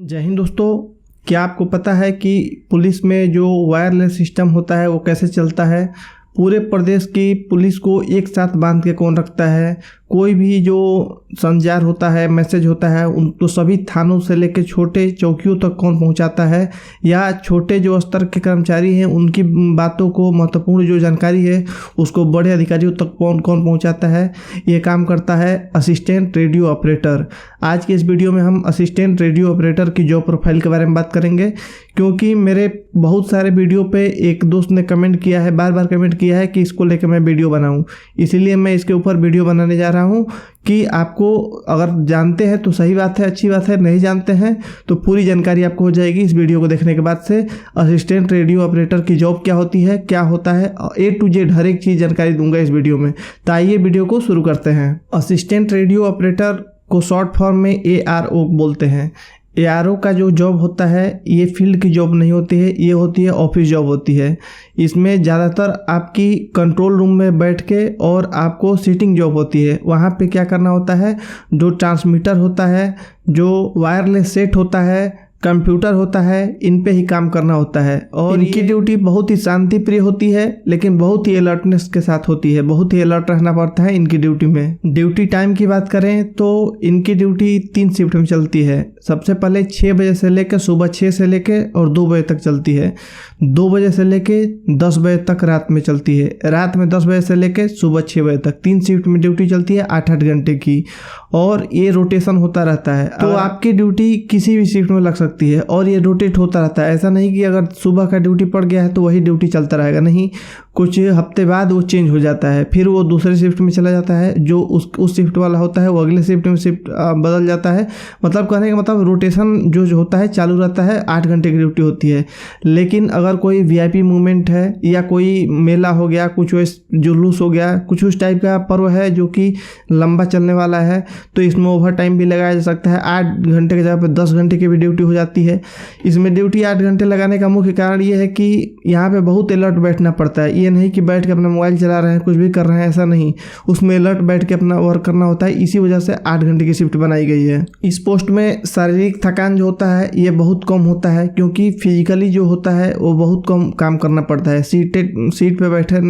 जय हिंद दोस्तों। क्या आपको पता है कि पुलिस में जो वायरलेस सिस्टम होता है वो कैसे चलता है? पूरे प्रदेश की पुलिस को एक साथ बांध के कौन रखता है? कोई भी जो संचार होता है, मैसेज होता है, उन तो सभी थानों से लेकर छोटे चौकियों तक कौन पहुंचाता है? या छोटे जो स्तर के कर्मचारी हैं उनकी बातों को, महत्वपूर्ण जो जानकारी है उसको बड़े अधिकारियों तक कौन पहुंचाता है? ये काम करता है असिस्टेंट रेडियो ऑपरेटर। आज के इस वीडियो में हम असिस्टेंट रेडियो ऑपरेटर की जॉब प्रोफाइल के बारे में बात करेंगे, क्योंकि मेरे बहुत सारे वीडियो पे एक दोस्त ने कमेंट किया है, बार बार कमेंट किया है कि इसको लेकर मैं वीडियो बनाऊं। इसीलिए मैं इसके ऊपर वीडियो बनाने जा रहा हूं कि आपको अगर जानते हैं तो सही बात है, अच्छी बात है, नहीं जानते हैं तो पूरी जानकारी आपको हो जाएगी इस वीडियो को देखने के बाद से। असिस्टेंट रेडियो ऑपरेटर की जॉब क्या होती है, क्या होता है, A to Z हर एक चीज़ जानकारी दूंगा इस वीडियो में। तो आइए वीडियो को शुरू करते हैं। असिस्टेंट रेडियो ऑपरेटर को शॉर्ट फॉर्म में ARO बोलते हैं। ARO का जो जॉब होता है ये फील्ड की जॉब नहीं होती है, ये होती है ऑफिस जॉब होती है। इसमें ज़्यादातर आपकी कंट्रोल रूम में बैठ के और आपको सीटिंग जॉब होती है। वहाँ पे क्या करना होता है, जो ट्रांसमीटर होता है, जो वायरलेस सेट होता है, कंप्यूटर होता है, इन पे ही काम करना होता है। और इनकी ड्यूटी बहुत ही शांति प्रिय होती है, लेकिन बहुत ही अलर्टनेस के साथ होती है। बहुत ही अलर्ट रहना पड़ता है इनकी ड्यूटी में। ड्यूटी टाइम की बात करें तो इनकी ड्यूटी 3 शिफ्ट में चलती है। सबसे पहले 6 बजे से लेकर सुबह 6 से लेकर और 2 बजे तक चलती है। 2 बजे से लेकर 10 बजे तक रात में चलती है। रात में 10 बजे से लेकर सुबह 6 बजे तक 3 शिफ्ट में ड्यूटी चलती है 8-8 घंटे की, और ये रोटेशन होता रहता है। तो आपकी ड्यूटी किसी भी शिफ्ट में लग सकती है और ये रोटेट होता रहता है। ऐसा नहीं कि अगर सुबह का ड्यूटी पड़ गया है तो वही ड्यूटी चलता रहेगा, नहीं, कुछ हफ्ते बाद वो चेंज हो जाता है, फिर वो दूसरे शिफ्ट में चला जाता है। जो उस शिफ्ट वाला होता है वो अगले शिफ्ट में शिफ्ट बदल जाता है। मतलब कहने का मतलब रोटेशन जो होता है चालू रहता है। 8 घंटे की ड्यूटी होती है। लेकिन अगर कोई VIP मूवमेंट है या कोई मेला हो गया, कुछ जुलूस हो गया, कुछ उस टाइप का पर्व है जो कि लंबा चलने वाला है, तो इसमें ओवर टाइम भी लगाया जा सकता है। 8 घंटे की जगह पर 10 घंटे की भी ड्यूटी हो जाती है। इसमें ड्यूटी 8 घंटे लगाने का मुख्य कारण ये है कि यहाँ पे बहुत अलर्ट बैठना पड़ता है। ये नहीं कि बैठ के अपना मोबाइल चला रहे हैं, कुछ भी कर रहे हैं, ऐसा नहीं। उसमें अलर्ट बैठ के अपना वर्क करना होता है। इसी वजह से 8 घंटे की शिफ्ट बनाई गई है। इस पोस्ट में शारीरिक थकान जो होता है ये बहुत कम होता है, क्योंकि फिजिकली जो होता है वो बहुत कम काम करना पड़ता है। सीट पे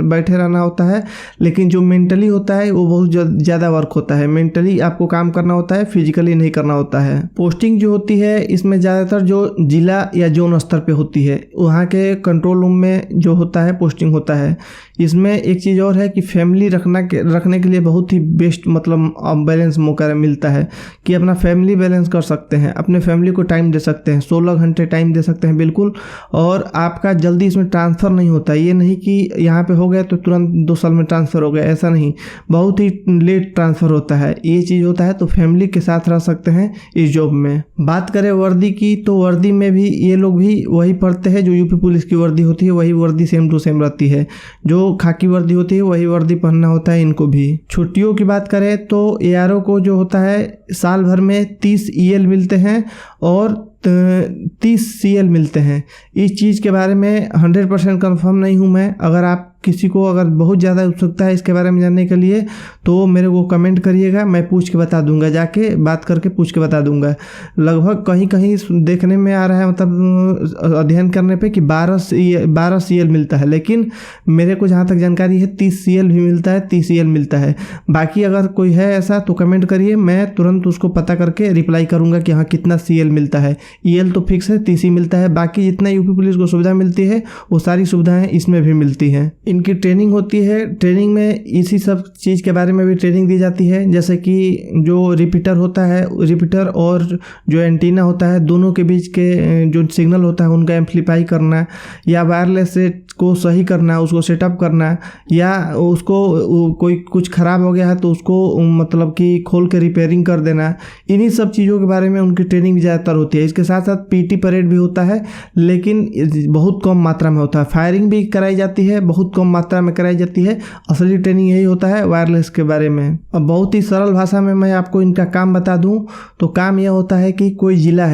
बैठे रहना होता है, लेकिन जो मेंटली होता है वो बहुत ज़्यादा वर्क होता है। मेंटली आपको काम करना होता है, फिजिकली नहीं करना होता है। पोस्टिंग जो होती है इसमें ज़्यादातर जो जिला या जोन स्तर पे होती है, वहाँ के कंट्रोल रूम में जो होता है पोस्टिंग होता है। इसमें एक चीज़ और है कि फैमिली रखने के लिए बहुत ही बेस्ट, मतलब बैलेंस मौका मिलता है कि अपना फैमिली बैलेंस कर सकते हैं, अपने फैमिली को टाइम दे सकते हैं, 16 घंटे टाइम दे सकते हैं बिल्कुल। और आपका जल्दी इसमें ट्रांसफ़र नहीं होता। ये नहीं कि यहाँ पे हो गया तो तुरंत 2 साल में ट्रांसफ़र हो गया, ऐसा नहीं, बहुत ही लेट ट्रांसफ़र होता है। ये चीज़ होता है, तो फैमिली के साथ रह सकते हैं इस जॉब में। बात करें वर्दी की, तो वर्दी में भी ये लोग भी वही पढ़ते हैं जो यूपी पुलिस की वर्दी होती है, वही वर्दी सेम टू सेम रहती है। जो खाकी वर्दी होती है वही वर्दी पहनना होता है इनको भी। छुट्टियों की बात करें तो ARO को जो होता है साल भर में 30 EL मिलते हैं और 30 CL मिलते हैं। इस चीज़ के बारे में 100% कन्फर्म नहीं हूँ मैं। अगर आप किसी को अगर बहुत ज़्यादा उत्सुकता है इसके बारे में जानने के लिए तो मेरे को कमेंट करिएगा, मैं पूछ के बता दूंगा, जाके बात करके पूछ के बता दूंगा। लगभग कहीं कहीं देखने में आ रहा है, मतलब अध्ययन करने पे कि 12 CL मिलता है, लेकिन मेरे को जहाँ तक जानकारी है 30 CL भी मिलता है, 30 EL मिलता है। बाकी अगर कोई है ऐसा तो कमेंट करिए, मैं तुरंत उसको पता करके रिप्लाई करूँगा कि हाँ कितना CL मिलता है। EL तो फिक्स है, 30 ही मिलता है। बाकी जितना यूपी पुलिस को सुविधा मिलती है वो सारी सुविधाएँ इसमें भी मिलती हैं। इनकी ट्रेनिंग होती है। ट्रेनिंग में इसी सब चीज़ के बारे में भी ट्रेनिंग दी जाती है, जैसे कि जो रिपीटर होता है, रिपीटर और जो एंटीना होता है, दोनों के बीच के जो सिग्नल होता है उनका एम्पलीफाई करना, या वायरलेस सेट को सही करना, उसको सेटअप करना, या उसको कोई कुछ ख़राब हो गया है तो उसको मतलब कि खोल के रिपेयरिंग कर देना। इन्हीं सब चीज़ों के बारे में उनकी ट्रेनिंग भी ज़्यादातर होती है। इसके साथ साथ PT परेड भी होता है, लेकिन बहुत कम मात्रा में होता है। फायरिंग भी कराई जाती है, बहुत कम मात्रा में कराई जाती है। असली ट्रेनिंग यही होता है वायरलेस के बारे में। अब बहुत ही सरल भाषा में मैं आपको इनका काम बता दूं तो काम यह होता है कि कोई जिला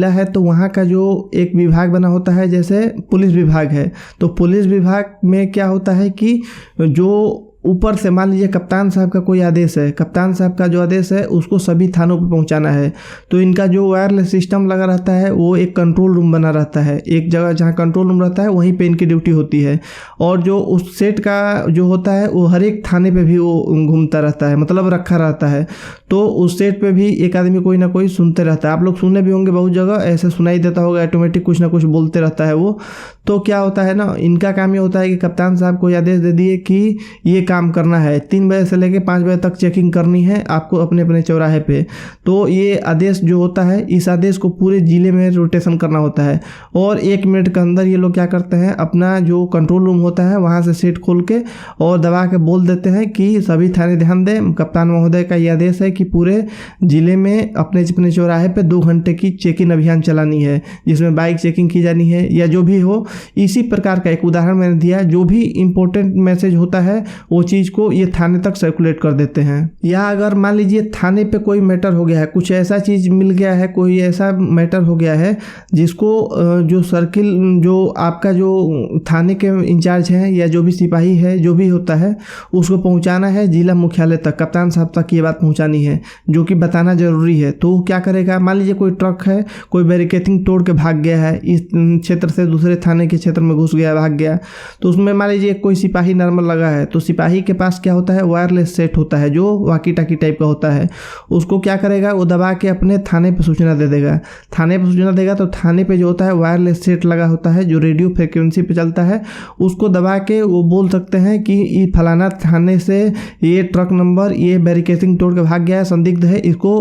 है तो वहाँ का जो एक विभाग बना होता है, जैसे पुलिस विभाग है, तो पुलिस विभाग में क्या होता है कि जो ऊपर से मान लीजिए कप्तान साहब का कोई आदेश है, कप्तान साहब का जो आदेश है उसको सभी थानों पे पहुंचाना है, तो इनका जो वायरलेस सिस्टम लगा रहता है वो एक कंट्रोल रूम बना रहता है, एक जगह जहाँ कंट्रोल रूम रहता है वहीं पे इनकी ड्यूटी होती है। और जो उस सेट का जो होता है वो हर एक थाने पे भी वो घूमता रहता है, मतलब रखा रहता है। तो उस सेट पे भी एक आदमी कोई ना कोई सुनते रहता है। आप लोग सुने भी होंगे, बहुत जगह ऐसे सुनाई देता होगा, ऑटोमेटिक कुछ ना कुछ बोलते रहता है वो। तो क्या होता है ना, इनका काम ये होता है कि कप्तान साहब को आदेश दे दिए कि ये काम करना है, 3 बजे से लेकर 5 बजे तक चेकिंग करनी है आपको अपने अपने चौराहे पे। तो ये आदेश जो होता है, इस आदेश को पूरे ज़िले में रोटेशन करना होता है, और 1 मिनट के अंदर ये लोग क्या करते हैं, अपना जो कंट्रोल रूम होता है वहाँ से सेट खोल के और दबा के बोल देते हैं कि सभी थाने ध्यान दें, कप्तान महोदय का ये आदेश है कि पूरे ज़िले में अपने अपने चौराहे पे 2 घंटे की चेकिंग अभियान चलानी है, जिसमें बाइक चेकिंग की जानी है या जो भी हो। इसी प्रकार का एक उदाहरण मैंने दिया। जो भी इम्पोर्टेंट मैसेज होता है वो चीज़ को ये थाने तक सर्कुलेट कर देते हैं। या अगर मान लीजिए थाने पे कोई मैटर हो गया है, कुछ ऐसा चीज़ मिल गया है, कोई ऐसा मैटर हो गया है जिसको जो सर्किल जो आपका जो थाने के इंचार्ज हैं या जो भी सिपाही है जो भी होता है उसको पहुंचाना है जिला मुख्यालय तक, कप्तान साहब तक ये बात पहुंचानी है, जो कि बताना ज़रूरी है। तो क्या करेगा, मान लीजिए कोई ट्रक है, कोई बैरिकेडिंग तोड़ के भाग गया है, इस क्षेत्र से दूसरे थाने के क्षेत्र में घुस गया, भाग गया, तो उसमें मान लीजिए कोई सिपाही नॉर्मल लगा है, तो सिपाही के पास क्या होता है, वायरलेस सेट होता है जो वाकी टाकी टाइप का होता है। उसको क्या करेगा, वो दबा के अपने थाने पे सूचना दे देगा। थाने पे सूचना देगा तो थाने पे जो होता है वायरलेस सेट लगा होता है जो रेडियो फ्रिक्वेंसी पे चलता है, उसको दबा के वो बोल सकते हैं कि ये फलाना थाने से ये ट्रक नंबर ये बैरिकेडिंग तोड़ के भाग गया है, संदिग्ध है, इसको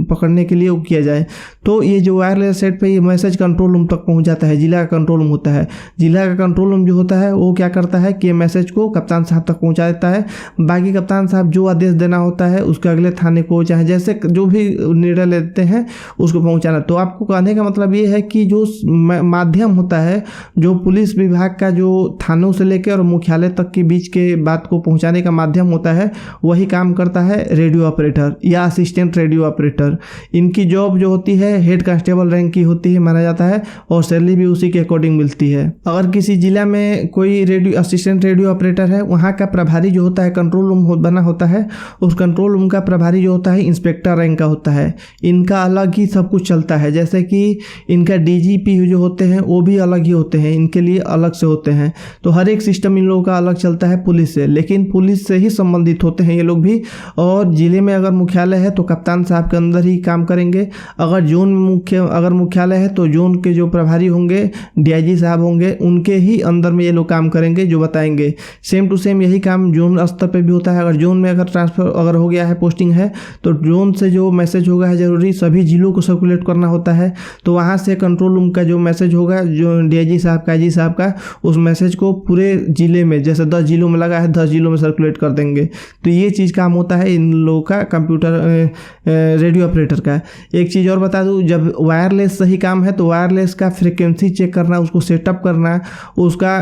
पकड़ने के लिए वो किया जाए। तो ये जो वायरलेस सेट पे ये मैसेज कंट्रोल रूम तक पहुंच जाता है, जिला का कंट्रोल रूम होता है। जिला का कंट्रोल रूम जो होता है वो क्या करता है कि ये मैसेज को कप्तान साहब तक पहुंचा देता है। बाकी कप्तान साहब जो आदेश देना होता है उसके अगले थाने को, चाहे जैसे जो भी निर्णय लेते हैं उसको पहुंचाना। तो आपको कहने का मतलब ये है कि जो माध्यम होता है, जो पुलिस विभाग का जो थानों से लेकर और मुख्यालय तक के बीच के बात को पहुंचाने का माध्यम होता है, वही काम करता है रेडियो ऑपरेटर या असिस्टेंट रेडियो ऑपरेटर। इनकी जॉब जो होती है हेड कांस्टेबल रैंक की होती है माना जाता है, और सैलरी भी उसी के अकॉर्डिंग मिलती है। अगर किसी जिला में कोई रेडियो असिस्टेंट रेडियो ऑपरेटर है, वहाँ का प्रभारी जो होता है, कंट्रोल रूम बना होता है, उस कंट्रोल रूम का प्रभारी जो होता है इंस्पेक्टर रैंक का होता है। इनका अलग ही सब कुछ चलता है, जैसे कि इनका डीजीपी जो होते हैं वो भी अलग ही होते हैं, इनके लिए अलग से होते हैं। तो हर एक सिस्टम इन लोगों का अलग चलता है पुलिस से, लेकिन पुलिस से ही संबंधित होते हैं ये लोग भी। और जिले में अगर मुख्यालय है तो कप्तान साहब के अंदर ही काम करेंगे। अगर जोन में अगर मुख्यालय है तो जोन के जो प्रभारी होंगे, डीआईजी साहब होंगे, उनके ही अंदर में ये लोग काम करेंगे जो बताएंगे। सेम टू सेम यही काम जोन स्तर पे भी होता है। अगर जोन में अगर ट्रांसफर अगर हो गया है, पोस्टिंग है, तो जोन से जो मैसेज होगा है जरूरी सभी जिलों को सर्कुलेट करना होता है। तो वहाँ से कंट्रोल रूम का जो मैसेज होगा, जो डीआईजी साहब का, आईजी साहब का, उस मैसेज को पूरे जिले में, जैसे 10 जिलों में लगा है, 10 जिलों में सर्कुलेट कर देंगे। तो ये चीज़ काम होता है इन लोगों का, कंप्यूटर रेडियो ऑपरेटर का। एक चीज़ और बता दूं, जब वायरलेस सही काम है तो वायरलेस का फ्रिक्वेंसी चेक करना, उसको सेटअप करना, उसका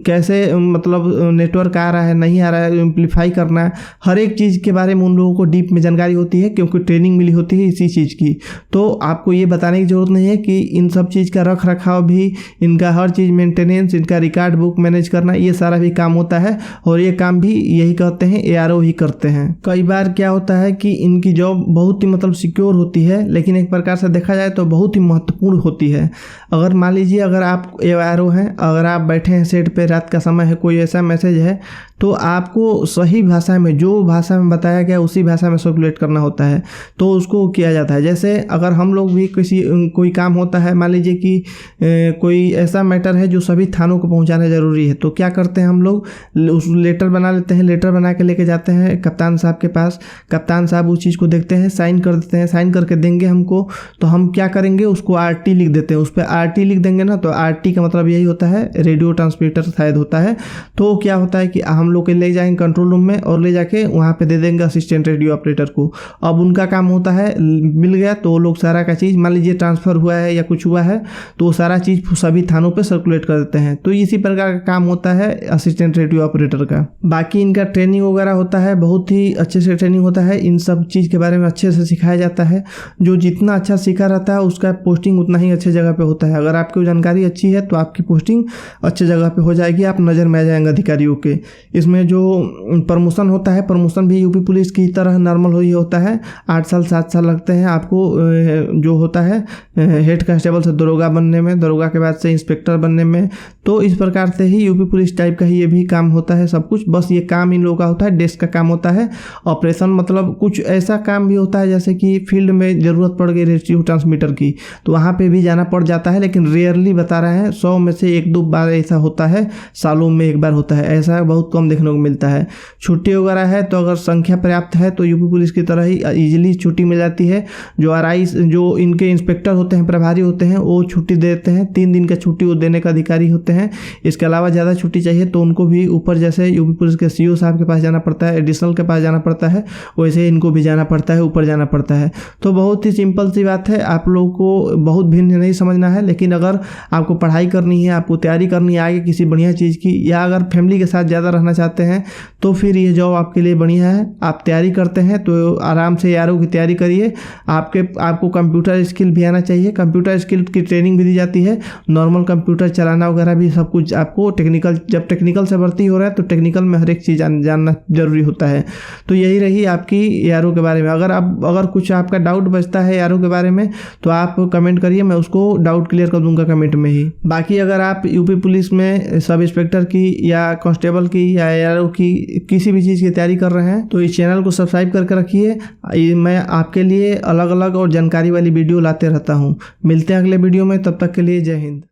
कैसे मतलब नेटवर्क आ रहा है नहीं आ रहा है, एम्पलीफाई करना, हर एक चीज़ के बारे में उन लोगों को डीप में जानकारी होती है, क्योंकि ट्रेनिंग मिली होती है इसी चीज़ की। तो आपको ये बताने की ज़रूरत नहीं है कि इन सब चीज़ का रख रखाव भी, इनका हर चीज़ मेंटेनेंस, इनका रिकॉर्ड बुक मैनेज करना, ये सारा भी काम होता है। और ये काम भी यही कहते हैं एआरओ ही करते हैं। कई बार क्या होता है कि इनकी जॉब बहुत ही मतलब सिक्योर होती है, लेकिन एक प्रकार से देखा जाए तो बहुत ही महत्वपूर्ण होती है। अगर मान लीजिए अगर आप एआरओ हैं, अगर आप बैठे हैं सेट पे, रात का समय है, कोई ऐसा मैसेज है, तो आपको सही भाषा में, जो भाषा में बताया गया उसी भाषा में सर्कुलेट करना होता है, तो उसको किया जाता है। जैसे अगर हम लोग भी कोई काम होता है, मान लीजिए कि कोई ऐसा मैटर है जो सभी थानों को पहुंचाना ज़रूरी है, तो क्या करते हैं हम लोग, उस लेटर बना लेते हैं, लेटर बना के लेके जाते हैं कप्तान साहब के पास। कप्तान साहब उस चीज़ को देखते हैं, साइन कर देते हैं, साइन करके देंगे हमको, तो हम क्या करेंगे, उसको आरटी लिख देते हैं। उस पर आरटी लिख देंगे ना, तो आरटी का मतलब यही होता है, रेडियो ट्रांसमीटर शायद होता है। तो क्या होता है कि हम लोग के ले जाएंगे कंट्रोल रूम में और ले जाके वहाँ पे दे देंगे असिस्टेंट रेडियो ऑपरेटर को। अब उनका काम होता है, मिल गया तो वो लोग सारा का चीज़, मान लीजिए ट्रांसफ़र हुआ है या कुछ हुआ है, तो वो सारा चीज़ सभी थानों पे सर्कुलेट कर देते हैं। तो इसी प्रकार का काम होता है असिस्टेंट रेडियो ऑपरेटर का। बाकी इनका ट्रेनिंग वगैरह होता है, बहुत ही अच्छे से ट्रेनिंग होता है, इन सब चीज़ के बारे में अच्छे से सिखाया जाता है। जो जितना अच्छा सीखा रहता है उसका पोस्टिंग उतना ही अच्छे जगह पे होता है। अगर आपकी जानकारी अच्छी है तो आपकी पोस्टिंग अच्छे जगह पे हो जाएगी, आप नज़र में आ जाएंगे अधिकारियों के। इसमें जो प्रमोशन होता है, प्रमोशन भी यूपी पुलिस की तरह नॉर्मल ही होता है। 8 साल 7 साल लगते हैं आपको जो होता है हेड कांस्टेबल से दरोगा बनने में, दरोगा के बाद से इंस्पेक्टर बनने में। तो इस प्रकार से ही यूपी पुलिस टाइप का ही ये भी काम होता है सब कुछ। बस ये काम इन लोगों का होता है, डेस्क का काम होता है। ऑपरेशन मतलब कुछ ऐसा काम भी होता है जैसे कि फील्ड में ज़रूरत पड़ गई रेडियो ट्रांसमीटर की, तो वहाँ पे भी जाना पड़ जाता है, लेकिन रेयरली बता रहे हैं, 100 में से 1-2 बार ऐसा होता है, सालों में 1 बार होता है। ऐसा बहुत कम देखने को मिलता है। छुट्टी वगैरह है तो अगर संख्या पर्याप्त है तो यूपी पुलिस की तरह ही ईजिली छुट्टी मिल जाती है। जो आरआई जो इनके इंस्पेक्टर होते हैं, प्रभारी होते हैं, वो छुट्टी देते हैं। 3 दिन का छुट्टी वो देने का अधिकारी होते हैं। इसके अलावा ज़्यादा छुट्टी चाहिए तो उनको भी ऊपर जैसे यूपी पुलिस के सीओ साहब के पास जाना पड़ता है, एडिशनल के पास जाना पड़ता है, वैसे इनको भी जाना पड़ता है, ऊपर जाना पड़ता है। तो बहुत ही सिंपल सी बात है, आप लोगों को बहुत भिन्न नहीं समझना है। लेकिन अगर आपको पढ़ाई करनी है, आपको तैयारी करनी है आगे किसी बढ़िया चीज़ की, या अगर फैमिली के साथ ज़्यादा रहना चाहते हैं तो फिर ये जॉब आपके लिए बढ़िया है। आप तैयारी करते हैं तो आराम से यारों की तैयारी करिए। आपको कंप्यूटर स्किल भी आना चाहिए। कंप्यूटर स्किल की ट्रेनिंग भी दी जाती है, नॉर्मल कंप्यूटर चलाना वगैरह भी सब कुछ आपको टेक्निकल, जब टेक्निकल से भर्ती हो रहा है तो टेक्निकल में हर एक चीज़ जानना जरूरी होता है। तो यही रही आपकी यारों के बारे में। अगर कुछ आपका डाउट बचता है यारों के बारे में तो आप कमेंट करिए, मैं उसको डाउट क्लियर कर दूंगा कमेंट में ही। बाकी अगर आप यूपी पुलिस में सब इंस्पेक्टर की या कांस्टेबल की या यारों की किसी भी चीज़ की तैयारी कर रहे हैं तो इस चैनल को सब्सक्राइब करके रखिए। मैं आपके लिए अलग अलग और जानकारी वाली वीडियो लाते रहता हूँ। मिलते हैं अगले वीडियो में, तब तक के लिए जय हिंद।